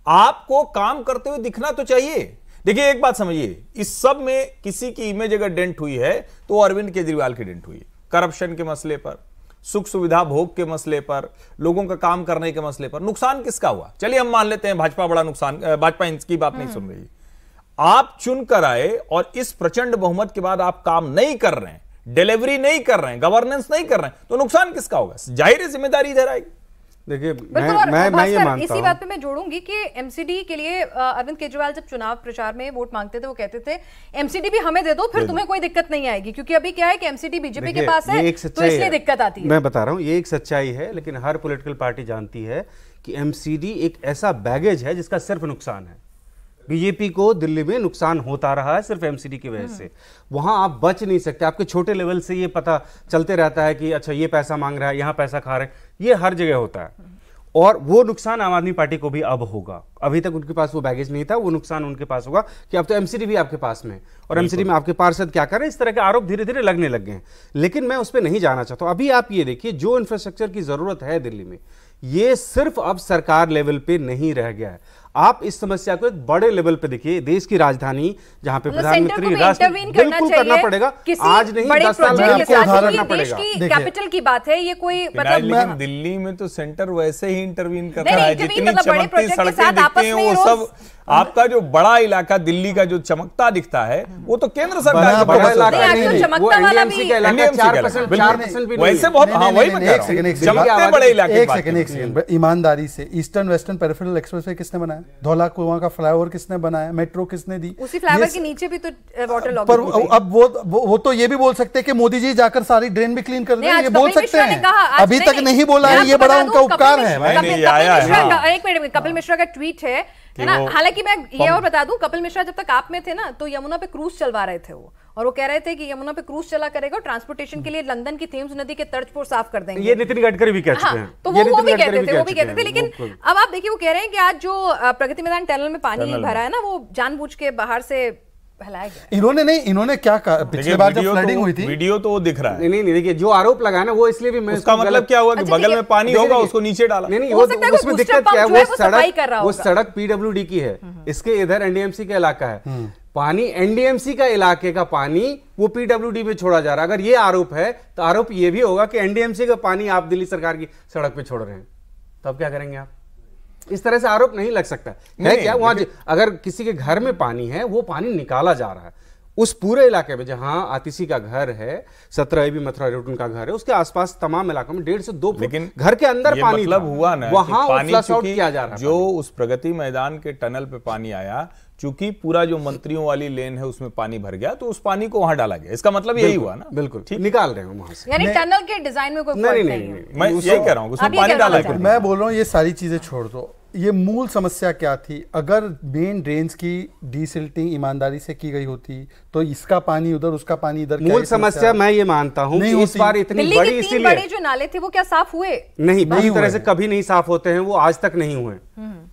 आपको काम करते हुए दिखना तो चाहिए। देखिए एक बात समझिए, इस सब में किसी की इमेज अगर डेंट हुई है तो अरविंद केजरीवाल की डेंट हुई है। करप्शन के मसले पर, सुख सुविधा भोग के मसले पर, लोगों का काम करने के मसले पर नुकसान किसका हुआ? चलिए हम मान लेते हैं भाजपा बड़ा नुकसान, भाजपा इसकी बात नहीं सुन रही। आप चुन कर आए और इस प्रचंड बहुमत के बाद आप काम नहीं कर रहे हैं, डिलीवरी नहीं कर रहे हैं, गवर्नेंस नहीं कर रहे हैं, तो नुकसान किसका होगा? जाहिर है जिम्मेदारी इधर आएगी। देखिए मैं ये मानता इसी बात पे मैं जोड़ूंगी कि एमसीडी के लिए अरविंद केजरीवाल जब चुनाव प्रचार में वोट मांगते थे वो कहते थे एमसीडी भी हमें दे दो, फिर तुम्हें कोई दिक्कत नहीं आएगी, क्योंकि अभी क्या है कि एमसीडी बीजेपी के पास है तो इसलिए दिक्कत आती है। मैं बता रहा हूं ये एक सच्चाई है, लेकिन हर पॉलिटिकल पार्टी जानती है कि एमसीडी एक ऐसा बैगेज है जिसका सिर्फ नुकसान है। बीजेपी को दिल्ली में नुकसान होता रहा है सिर्फ एमसीडी की वजह से, वहां आप बच नहीं सकते। आपके छोटे लेवल से ये पता चलते रहता है कि अच्छा ये पैसा मांग रहा है, यहां पैसा खा रहे हैं, ये हर जगह होता है। और वो नुकसान आम आदमी पार्टी को भी अब होगा। अभी तक उनके पास वो बैगेज नहीं था, वो नुकसान उनके पास होगा कि अब तो एमसीडी भी आपके पास में है और एमसीडी में आपके पार्षद क्या कर रहे हैं, इस तरह के आरोप धीरे धीरे लगने लग गए हैं। लेकिन मैं उस पर नहीं जाना चाहता हूं। अभी आप ये देखिए, जो इंफ्रास्ट्रक्चर की जरूरत है दिल्ली में, ये सिर्फ अब सरकार लेवल पे नहीं रह गया है। आप इस समस्या को एक बड़े लेवल पे देखिए, देश की राजधानी जहां पे प्रधानमंत्री राष्ट्र बिल्कुल करना पड़ेगा, आज नहीं 10 साल में आपको उदाहरण करना पड़ेगा। कैपिटल की बात है ये, कोई मतलब लेकिन दिल्ली में तो सेंटर वैसे ही इंटरवीन कर रहा है, जितनी चमकती सड़कें दिखती हैं वो सब आपका जो बड़ा इलाका दिल्ली का जो चमकता दिखता है वो तो केंद्र सरकार का बड़ा इलाका नहीं, नहीं, चमकता वो वाला एनडीएमसी का इलाका 4% भी नहीं वैसे है। बहुत, हाँ वही मैं कह रहा हूं, चमकते बड़े इलाके की बात कर रहे हैं। एक सेकंड ईमानदारी से, ईस्टर्न वेस्टर्न पेरिफेरल एक्सप्रेसवे किसने बनाया? धौला कुआं का फ्लाईओवर किसने बनाया? मेट्रो किसने दी? उसी फ्लाईओवर के नीचे भी तो वाटर लॉग। पर अब वो तो ये भी बोल सकते हैं कि मोदी जी जाकर सारी ड्रेन भी क्लीन कर दें, ये बोल सकते हैं। अभी तक नहीं बोला है, ये बड़ा उनका उपकार है। एक मिनट, कपिल मिश्रा का ट्वीट है ना। हालांकि मैं ये और बता दूं, कपिल मिश्रा जब तक आप में थे ना, तो यमुना पे क्रूज चलवा रहे थे वो, और वो कह रहे थे कि यमुना पे क्रूज चला करेगा और ट्रांसपोर्टेशन के लिए लंदन की थेम्स नदी के तर्ज पर साफ कर देंगे। ये नितिन गडकरी भी कह चुके हैं। तो वो भी कहते थे। लेकिन अब आप देखिए, वो कह रहे हैं कि आज जो प्रगति मैदान टनल में पानी भरा है ना, वो जानबूझ के बाहर से फैलाया गया। इन्होंने क्या कहा पिछली बार जब फ्लडिंग हुई थी? वीडियो तो वो दिख रहा है। नहीं, देखिए जो आरोप लगाया ना, वो इसलिए भी मैं उसका मतलब क्या हुआ कि बगल में पानी होगा उसको नीचे डाला। नहीं, वो उसमें दिक्कत क्या है, वो सड़क पीडब्ल्यूडी की है, इसके इधर एनडीएमसी का इलाका है। पानी एनडीएमसी का इलाके का पानी वो पीडब्ल्यूडी में छोड़ा जा रहा है। अगर ये आरोप है तो आरोप ये भी होगा कि एनडीएमसी का पानी आप दिल्ली सरकार की सड़क पे छोड़ रहे हैं, तब क्या करेंगे आप? इस तरह से आरोप नहीं लग सकता है क्या? वहां अगर किसी के घर में पानी है, वो पानी निकाला जा रहा है उस पूरे इलाके में जहां आतिशी का घर है, 17 एबी मथुरा रोड उनका घर है, उसके आसपास तमाम इलाकों में 1.5 से 2 फुट घर के अंदर पानी मतलब हुआ ना, वहां फ्लश आउट किया जा रहा है। जो उस प्रगति मैदान के टनल पे पानी आया, चूंकि पूरा जो मंत्रियों वाली लेन है उसमें पानी भर गया, तो उस पानी को वहां डाला गया। इसका मतलब यही हुआ ना। बिल्कुल ठीक, निकाल रहे हो वहां से। यानी टनल के डिजाइन में कोई फर्क नहीं है। मैं यही कह रहा हूं, उसमें पानी डाला गया। मैं बोल रहा हूं ये सारी चीजें छोड़ दो, ये मूल समस्या क्या थी? अगर मेन ड्रेन्स की डीसिल्टिंग ईमानदारी से की गई होती तो इसका पानी उधर, उसका पानी इधर, मूल समस्या मैं ये मानता हूं कि इस बार इतनी बड़ी, इसीलिए बड़े जो नाले थे वो क्या साफ हुए? नहीं, पूरी तरह से कभी नहीं साफ होते हैं, वो आज तक नहीं हुए।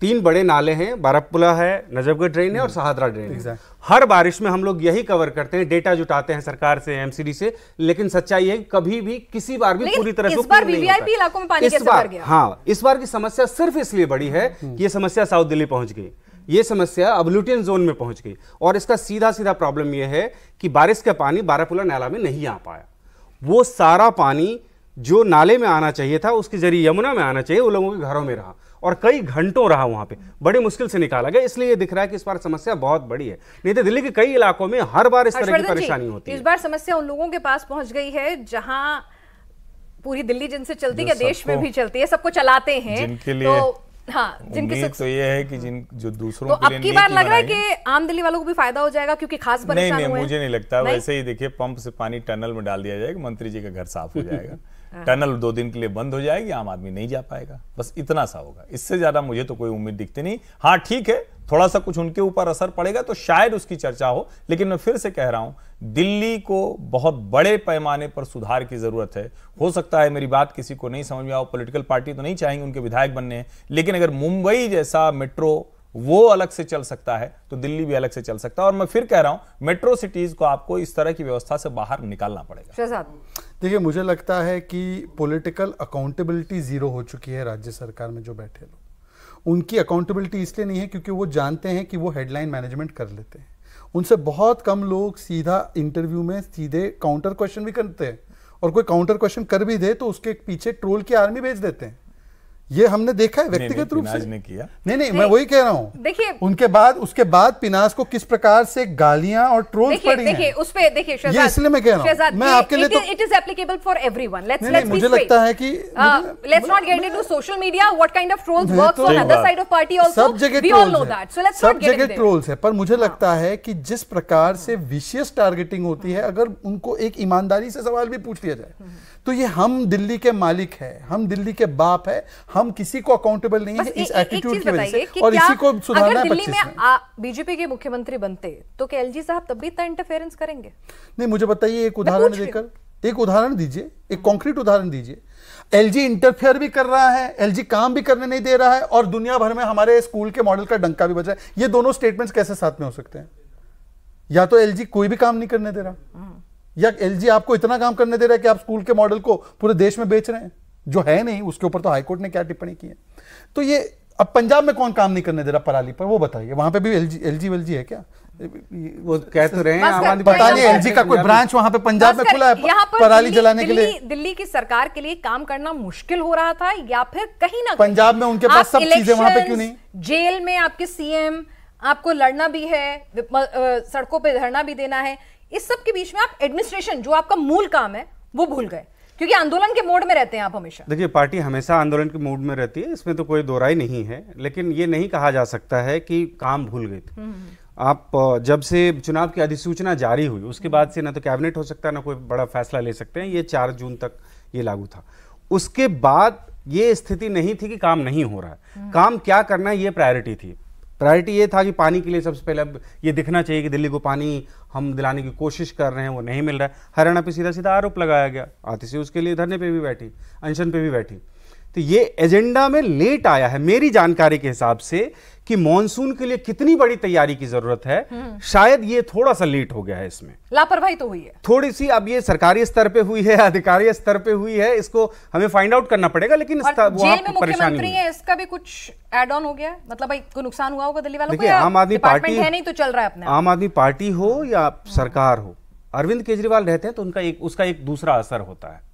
3 बड़े नाले हैं, बारापुला है, नजफगढ़ ड्रेन है और शहादरा ड्रेन है। हर बारिश में हम लोग यही कवर करते हैं, डेटा जुटाते हैं सरकार से, एमसीडी से, लेकिन सच्चाई है कभी भी किसी बार भी पूरी तरह से इस बार वीवीआईपी इलाकों में पानी कैसे भर गया? हाँ, इस बार की समस्या सिर्फ इसलिए बड़ी है कि ये समस्या साउथ दिल्ली पहुंच गई, ये समस्या अब्लूटियन जोन में पहुंच गई, और इसका सीधा सीधा प्रॉब्लम यह है कि बारिश का पानी बारापुला नाला में नहीं आ पाया। वो सारा पानी जो नाले में आना चाहिए था, उसके जरिए यमुना में आना चाहिए, वो लोगों के घरों में रहा और कई घंटों रहा वहां पे, बड़ी मुश्किल से निकाला गया। इसलिए ये दिख रहा है कि इस बार समस्या बहुत बड़ी है। नहीं तो दिल्ली के कई इलाकों में हर बार इस तरह की परेशानी होती है। इस बार समस्या उन लोगों के पास पहुंच गई है जहां पूरी दिल्ली जिनसे चलती है, देश में भी चलती है, सबको चलाते हैं, जिनके लिए हाँ, जिनके तो ये है कि जो दूसरों तो के लिए अब की बार लग रहा है कि आम दिल्ली वालों को भी फायदा हो जाएगा, क्योंकि खास परेशान हुए हैं। मुझे नहीं लगता। वैसे ही देखिए, पंप से पानी टनल में डाल दिया जाएगा, मंत्री जी का घर साफ हो जाएगा, टनल 2 दिन के लिए बंद हो जाएगी, आम आदमी नहीं जा पाएगा, बस इतना सा होगा। इससे ज्यादा मुझे तो कोई उम्मीद दिखती नहीं। हाँ ठीक है, थोड़ा सा कुछ उनके ऊपर असर पड़ेगा तो शायद उसकी चर्चा हो, लेकिन मैं फिर से कह रहा हूं, दिल्ली को बहुत बड़े पैमाने पर सुधार की जरूरत है। हो सकता है मेरी बात किसी को नहीं समझ में आओ, पॉलिटिकल पार्टी तो नहीं चाहेंगे उनके विधायक बनने हैं, लेकिन अगर मुंबई जैसा मेट्रो वो अलग से चल सकता है तो दिल्ली भी अलग से चल सकता है। और मैं फिर कह रहा हूं, मेट्रो सिटीज को आपको इस तरह की व्यवस्था से बाहर निकालना पड़ेगा। देखिए, मुझे लगता है कि पॉलिटिकल अकाउंटेबिलिटी जीरो हो चुकी है राज्य सरकार में। जो बैठे लोग, उनकी अकाउंटेबिलिटी इसलिए नहीं है क्योंकि वो जानते हैं कि वो हेडलाइन मैनेजमेंट कर लेते हैं। उनसे बहुत कम लोग सीधा इंटरव्यू में सीधे काउंटर क्वेश्चन भी करते हैं, और कोई काउंटर क्वेश्चन कर भी दे तो उसके पीछे ट्रोल की आर्मी भेज देते हैं। ये हमने देखा है व्यक्तिगत रूप से। ने किया। नहीं, मैं वही कह रहा हूँ। देखिए, उसके बाद पिनास को किस प्रकार से गालियां और ट्रोल्स पड़ी हैं। देखिए उस पे, देखिए ये इसलिए मैं कह रहा हूँ, मैं आपके लिए तो it is applicable for everyone. Let's मुझे लगता है कि let's not get into social media what kind of trolls works on other side of party also, we all know that, so let's not get into trolls है। पर मुझे लगता है कि जिस प्रकार से विशियस टारगेटिंग होती है, अगर उनको एक ईमानदारी से सवाल भी पूछ लिया जाए तो ये हम दिल्ली के मालिक है, हम दिल्ली के बाप है, हम किसी को अकाउंटेबल नहीं है इस एटीट्यूड की वजह से, और इसी को सुधारना है। 25 में बीजेपी के मुख्यमंत्री बनते तो क्या एलजी साहब तब भी इतना इंटरफेरेंस करेंगे? नहीं, मुझे बताइए एक उदाहरण देकर। एक उदाहरण दीजिए, एक कॉन्क्रीट उदाहरण दीजिए। एलजी इंटरफेयर भी कर रहा है, एलजी काम भी करने नहीं दे रहा है, और दुनिया भर में हमारे स्कूल के मॉडल का डंका भी बजा है। ये दोनों स्टेटमेंट्स कैसे साथ में हो सकते हैं? या तो एलजी कोई भी काम नहीं करने दे रहा, या एलजी आपको इतना काम करने दे रहा है कि आप स्कूल के मॉडल को पूरे देश में बेच रहे हैं, जो है नहीं। उसके ऊपर तो हाईकोर्ट ने क्या टिप्पणी की है। तो ये अब पंजाब में कौन काम नहीं करने दे रहा पराली पर, वो बताइए, वहां पे भी एलजी है क्या? वो कह तो रहे हैं आम आदमी पता नहीं एलजी का कोई ब्रांच वहां पे पंजाब में खुला है पराली जलाने के लिए। दिल्ली की सरकार के लिए काम करना मुश्किल हो रहा था, या फिर कहीं ना पंजाब में उनके पास सब चीजें, वहां पे क्यों नहीं? जेल में आपके सीएम, आपको लड़ना भी है, सड़कों पे धरना भी देना है, इस सब के बीच में आप एडमिनिस्ट्रेशन, जो आपका मूल काम है, वो भूल गए, क्योंकि आंदोलन के मोड में रहते हैं आप हमेशा। देखिए, पार्टी हमेशा आंदोलन के मूड में रहती है, इसमें तो कोई दो राय नहीं है, लेकिन ये नहीं कहा जा सकता है कि काम भूल गए थे। आप जब से चुनाव की अधिसूचना जारी हुई उसके बाद से ना तो कैबिनेट हो सकता है, ना कोई बड़ा फैसला ले सकते हैं। ये 4 जून तक ये लागू था। उसके बाद ये स्थिति नहीं थी कि काम नहीं हो रहा है, काम क्या करना है ये प्रायोरिटी थी। प्रायोरिटी ये था कि पानी के लिए सबसे पहले अब ये दिखना चाहिए कि दिल्ली को पानी हम दिलाने की कोशिश कर रहे हैं, वो नहीं मिल रहा है। हरियाणा पे सीधा सीधा आरोप लगाया गया, आतिशी उसके लिए धरने पे भी बैठी, अनशन पे भी बैठी। तो ये एजेंडा में लेट आया है मेरी जानकारी के हिसाब से कि मॉनसून के लिए कितनी बड़ी तैयारी की जरूरत है, शायद ये थोड़ा सा लेट हो गया है। इसमें लापरवाही तो हुई है थोड़ी सी। अब ये सरकारी स्तर पे हुई है, अधिकारी स्तर पे हुई है, इसको हमें फाइंड आउट करना पड़ेगा। लेकिन जेल में मुख्यमंत्री है, इसका भी कुछ एड ऑन हो गया, मतलब भाई कोई नुकसान हुआ होगा दिल्ली वालों को? आम आदमी पार्टी है, नहीं तो चल रहा है अपने। आम आदमी पार्टी हो या सरकार हो, अरविंद केजरीवाल रहते हैं तो उनका उसका एक दूसरा असर होता है।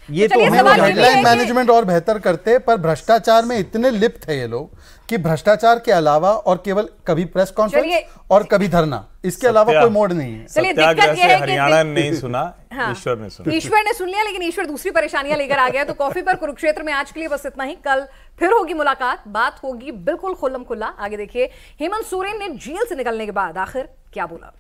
ये तो हेडलाइन मैनेजमेंट और बेहतर करते, पर भ्रष्टाचार में इतने लिप्त है ये लोग कि भ्रष्टाचार के अलावा और केवल कभी प्रेस कॉन्फ्रेंस और कभी धरना, इसके अलावा कोई मोड नहीं है। चलिए, दिक्कत ये है कि हरियाणा ने नहीं सुना, ईश्वर ने सुना। ईश्वर ने सुन लिया, लेकिन ईश्वर दूसरी परेशानियां लेकर आ गया। तो कॉफी पर कुरुक्षेत्र में आज के लिए बस इतना ही। कल फिर होगी मुलाकात, बात होगी बिल्कुल खुल्लम खुल्ला। आगे देखिए हेमंत सोरेन ने जेल से निकलने के बाद आखिर क्या बोला।